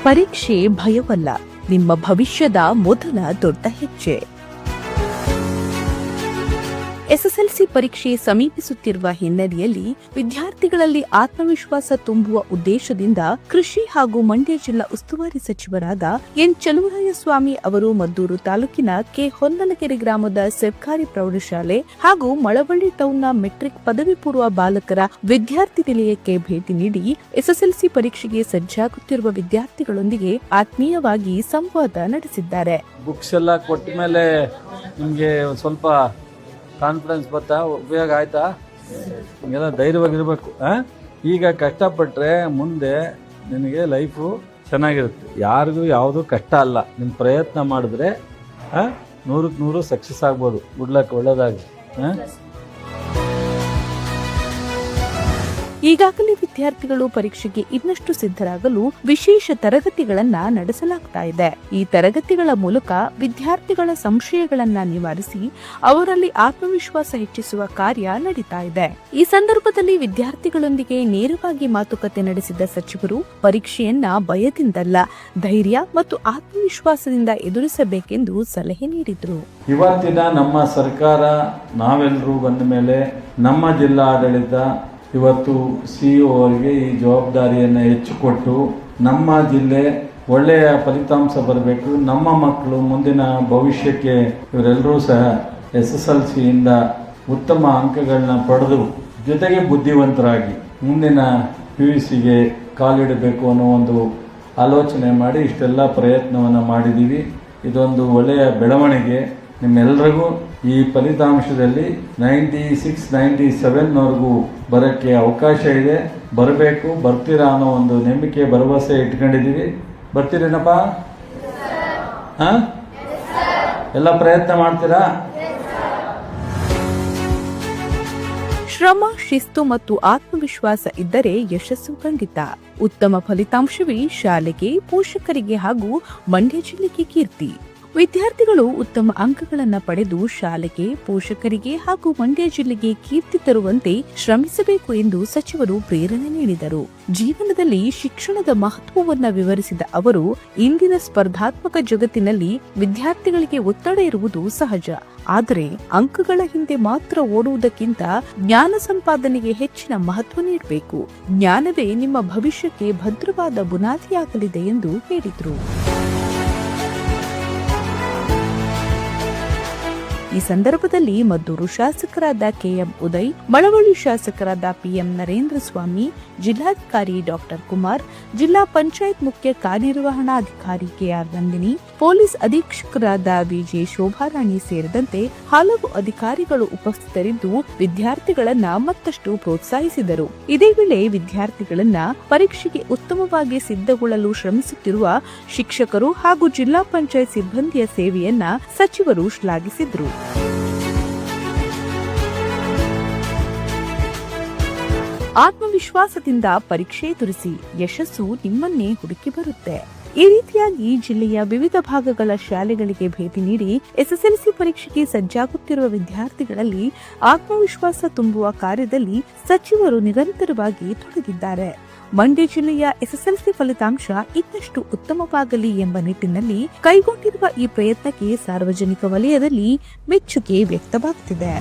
ಪರೀಕ್ಷೆ ಭಯವಲ್ಲ, ನಿಮ್ಮ ಭವಿಷ್ಯದ ಮೊದಲ ದೊಡ್ಡ ಹೆಜ್ಜೆ. ಎಸ್ಎಸ್ಎಲ್ಸಿ ಪರೀಕ್ಷೆ ಸಮೀಪಿಸುತ್ತಿರುವ ಹಿನ್ನೆಲೆಯಲ್ಲಿ ವಿದ್ಯಾರ್ಥಿಗಳಲ್ಲಿ ಆತ್ಮವಿಶ್ವಾಸ ತುಂಬುವ ಉದ್ದೇಶದಿಂದ ಕೃಷಿ ಹಾಗೂ ಮಂಡ್ಯ ಜಿಲ್ಲಾ ಉಸ್ತುವಾರಿ ಸಚಿವರಾದ ಎನ್ ಚಲುವರಾಯಸ್ವಾಮಿ ಅವರು ಮದ್ದೂರು ತಾಲೂಕಿನ ಕೆ ಹೊನ್ನಲಗೆರೆ ಗ್ರಾಮದ ಸರ್ಕಾರಿ ಪ್ರೌಢಶಾಲೆ ಹಾಗೂ ಮಳವಳ್ಳಿ ಟೌನ್ನ ಮೆಟ್ರಿಕ್ ಪದವಿ ಪೂರ್ವ ಬಾಲಕರ ವಿದ್ಯಾರ್ಥಿ ನಿಲಯಕ್ಕೆ ಭೇಟಿ ನೀಡಿ ಎಸ್ಎಸ್ಎಲ್ಸಿ ಪರೀಕ್ಷೆಗೆ ಸಜ್ಜಾಗುತ್ತಿರುವ ವಿದ್ಯಾರ್ಥಿಗಳೊಂದಿಗೆ ಆತ್ಮೀಯವಾಗಿ ಸಂವಾದ ನಡೆಸಿದ್ದಾರೆ. ಬುಕ್ಸ್ ಎಲ್ಲ ಕೊಟ್ಟ ಮೇಲೆ ನಿಮಗೆ ಸ್ವಲ್ಪ ಕಾನ್ಫಿಡೆನ್ಸ್ ಬರ್ತಾ, ಉಪಯೋಗ ಆಯ್ತಾ? ಹಿಂಗೆಲ್ಲ ಧೈರ್ಯವಾಗಿರ್ಬೇಕು. ಈಗ ಕಷ್ಟಪಟ್ಟರೆ ಮುಂದೆ ನಿನಗೆ ಲೈಫು ಚೆನ್ನಾಗಿರುತ್ತೆ. ಯಾರಿಗೂ ಯಾವುದೂ ಕಷ್ಟ ಅಲ್ಲ. ನಿಮ್ಮ ಪ್ರಯತ್ನ ಮಾಡಿದ್ರೆ 100ಕ್ಕೆ 100 ಸಕ್ಸಸ್ ಆಗ್ಬೋದು. ಗುಡ್ ಲಕ್, ಒಳ್ಳೆಯದಾಗಿ. ಈಗಾಗಲೇ ವಿದ್ಯಾರ್ಥಿಗಳು ಪರೀಕ್ಷೆಗೆ ಇನ್ನಷ್ಟು ಸಿದ್ಧರಾಗಲು ವಿಶೇಷ ತರಗತಿಗಳನ್ನ ನಡೆಸಲಾಗ್ತಾ ಇದೆ. ಈ ತರಗತಿಗಳ ಮೂಲಕ ವಿದ್ಯಾರ್ಥಿಗಳ ಸಂಶಯಗಳನ್ನ ನಿವಾರಿಸಿ ಅವರಲ್ಲಿ ಆತ್ಮವಿಶ್ವಾಸ ಹೆಚ್ಚಿಸುವ ಕಾರ್ಯ ನಡೀತಾ ಇದೆ. ಈ ಸಂದರ್ಭದಲ್ಲಿ ವಿದ್ಯಾರ್ಥಿಗಳೊಂದಿಗೆ ನೇರವಾಗಿ ಮಾತುಕತೆ ನಡೆಸಿದ ಸಚಿವರು ಪರೀಕ್ಷೆಯನ್ನ ಭಯದಿಂದಲ್ಲ, ಧೈರ್ಯ ಮತ್ತು ಆತ್ಮವಿಶ್ವಾಸದಿಂದ ಎದುರಿಸಬೇಕೆಂದು ಸಲಹೆ ನೀಡಿದರು. ಇವತ್ತಿನ ನಮ್ಮ ಸರ್ಕಾರ ನಾವೆಲ್ಲರೂ ಬಂದ ಮೇಲೆ ನಮ್ಮ ಜಿಲ್ಲಾ ಆಡಳಿತ ಇವತ್ತು CEO ಅವರಿಗೆ ಈ ಜವಾಬ್ದಾರಿಯನ್ನು ಹೆಚ್ಚು ಕೊಟ್ಟು ನಮ್ಮ ಜಿಲ್ಲೆ ಒಳ್ಳೆಯ ಫಲಿತಾಂಶ ಬರಬೇಕು, ನಮ್ಮ ಮಕ್ಕಳು ಮುಂದಿನ ಭವಿಷ್ಯಕ್ಕೆ ಇವರೆಲ್ಲರೂ ಸಹ SSLCಯಿಂದ ಉತ್ತಮ ಅಂಕಗಳನ್ನ ಪಡೆದು ಜೊತೆಗೆ ಬುದ್ಧಿವಂತರಾಗಿ ಮುಂದಿನ PUCಗೆ ಕಾಲಿಡಬೇಕು ಅನ್ನೋ ಒಂದು ಆಲೋಚನೆ ಮಾಡಿ ಇಷ್ಟೆಲ್ಲ ಪ್ರಯತ್ನವನ್ನು ಮಾಡಿದ್ದೀವಿ. ಇದೊಂದು ಒಳ್ಳೆಯ ಬೆಳವಣಿಗೆ. ನಿಮ್ಮೆಲ್ಲರಿಗೂ ಈ ಫಲಿತಾಂಶದಲ್ಲಿ 96, 97ವರೆಗೂ ಬರೋಕ್ಕೆ ಅವಕಾಶ ಇದೆ. ಬರಬೇಕು, ಬರ್ತೀರಾ ಅನ್ನೋ ಒಂದು ನಂಬಿಕೆ, ಭರವಸೆ ಇಟ್ಕೊಂಡಿದ್ದೀವಿ. ಬರ್ತೀರೇನಪ್ಪ? ಎಲ್ಲ ಪ್ರಯತ್ನ ಮಾಡ್ತೀರಾ? ಶ್ರಮ, ಶಿಸ್ತು ಮತ್ತು ಆತ್ಮವಿಶ್ವಾಸ ಇದ್ದರೆ ಯಶಸ್ಸು ಖಂಡಿತ. ಉತ್ತಮ ಫಲಿತಾಂಶವೇ ಶಾಲೆಗೆ, ಪೋಷಕರಿಗೆ ಹಾಗೂ ಮಂಡ್ಯ ಜಿಲ್ಲೆಗೆ ಕೀರ್ತಿ. ವಿದ್ಯಾರ್ಥಿಗಳು ಉತ್ತಮ ಅಂಕಗಳನ್ನು ಪಡೆದು ಶಾಲೆಗೆ, ಪೋಷಕರಿಗೆ ಹಾಗೂ ಮಂಡ್ಯ ಜಿಲ್ಲೆಗೆ ಕೀರ್ತಿ ತರುವಂತೆ ಶ್ರಮಿಸಬೇಕು ಎಂದು ಸಚಿವರು ಪ್ರೇರಣೆ ನೀಡಿದರು. ಜೀವನದಲ್ಲಿ ಶಿಕ್ಷಣದ ಮಹತ್ವವನ್ನು ವಿವರಿಸಿದ ಅವರು, ಇಂದಿನ ಸ್ಪರ್ಧಾತ್ಮಕ ಜಗತ್ತಿನಲ್ಲಿ ವಿದ್ಯಾರ್ಥಿಗಳಿಗೆ ಒತ್ತಡ ಇರುವುದು ಸಹಜ. ಆದರೆ ಅಂಕಗಳ ಹಿಂದೆ ಮಾತ್ರ ಓಡುವುದಕ್ಕಿಂತ ಜ್ಞಾನ ಸಂಪಾದನೆಗೆ ಹೆಚ್ಚಿನ ಮಹತ್ವ ನೀಡಬೇಕು. ಜ್ಞಾನವೇ ನಿಮ್ಮ ಭವಿಷ್ಯಕ್ಕೆ ಭದ್ರವಾದ ಬುನಾದಿಯಾಗಲಿದೆ ಎಂದು ಹೇಳಿದರು. ಈ ಸಂದರ್ಭದಲ್ಲಿ ಮದ್ದೂರು ಶಾಸಕರಾದ KM ಉದಯ್, ಮಳವಳ್ಳಿ ಶಾಸಕರಾದ PM ನರೇಂದ್ರ ಸ್ವಾಮಿ, ಜಿಲ್ಲಾಧಿಕಾರಿ ಡಾಕ್ಟರ್ ಕುಮಾರ್, ಜಿಲ್ಲಾ ಪಂಚಾಯತ್ ಮುಖ್ಯ ಕಾರ್ಯನಿರ್ವಹಣಾಧಿಕಾರಿ KR ನಂದಿನಿ, ಪೊಲೀಸ್ ಅಧೀಕ್ಷಕರಾದ VJ ಶೋಭಾರಾಣಿ ಸೇರಿದಂತೆ ಹಲವು ಅಧಿಕಾರಿಗಳು ಉಪಸ್ಥಿತರಿದ್ದು ವಿದ್ಯಾರ್ಥಿಗಳನ್ನ ಮತ್ತಷ್ಟು ಪ್ರೋತ್ಸಾಹಿಸಿದರು. ಇದೇ ವೇಳೆ ವಿದ್ಯಾರ್ಥಿಗಳನ್ನ ಪರೀಕ್ಷೆಗೆ ಉತ್ತಮವಾಗಿ ಸಿದ್ಧಗೊಳ್ಳಲು ಶ್ರಮಿಸುತ್ತಿರುವ ಶಿಕ್ಷಕರು ಹಾಗೂ ಜಿಲ್ಲಾ ಪಂಚಾಯತ್ ಸಿಬ್ಬಂದಿಯ ಸೇವೆಯನ್ನ ಸಚಿವರು ಶ್ಲಾಘಿಸಿದರು. ಆತ್ಮವಿಶ್ವಾಸದಿಂದ ಪರೀಕ್ಷೆ ಎದುರಿಸಿ, ಯಶಸ್ಸು ನಿಮ್ಮನ್ನೇ ಹುಡುಕಿ ಬರುತ್ತೆ. ಈ ರೀತಿಯಾಗಿ ಜಿಲ್ಲೆಯ ವಿವಿಧ ಭಾಗಗಳ ಶಾಲೆಗಳಿಗೆ ಭೇಟಿ ನೀಡಿ ಎಸ್ಎಸ್ಎಲ್ಸಿ ಪರೀಕ್ಷೆಗೆ ಸಜ್ಜಾಗುತ್ತಿರುವ ವಿದ್ಯಾರ್ಥಿಗಳಲ್ಲಿ ಆತ್ಮವಿಶ್ವಾಸ ತುಂಬುವ ಕಾರ್ಯದಲ್ಲಿ ಸಚಿವರು ನಿರಂತರವಾಗಿ ತೊಡಗಿದ್ದಾರೆ. ಮಂಡ್ಯ ಜಿಲ್ಲೆಯ ಎಸ್ಎಸ್ಎಲ್ಸಿ ಫಲಿತಾಂಶ ಇನ್ನಷ್ಟು ಉತ್ತಮವಾಗಲಿ ಎಂಬ ನಿಟ್ಟಿನಲ್ಲಿ ಕೈಗೊಂಡಿರುವ ಈ ಪ್ರಯತ್ನಕ್ಕೆ ಸಾರ್ವಜನಿಕ ವಲಯದಲ್ಲಿ ಮೆಚ್ಚುಗೆ ವ್ಯಕ್ತವಾಗುತ್ತಿದೆ.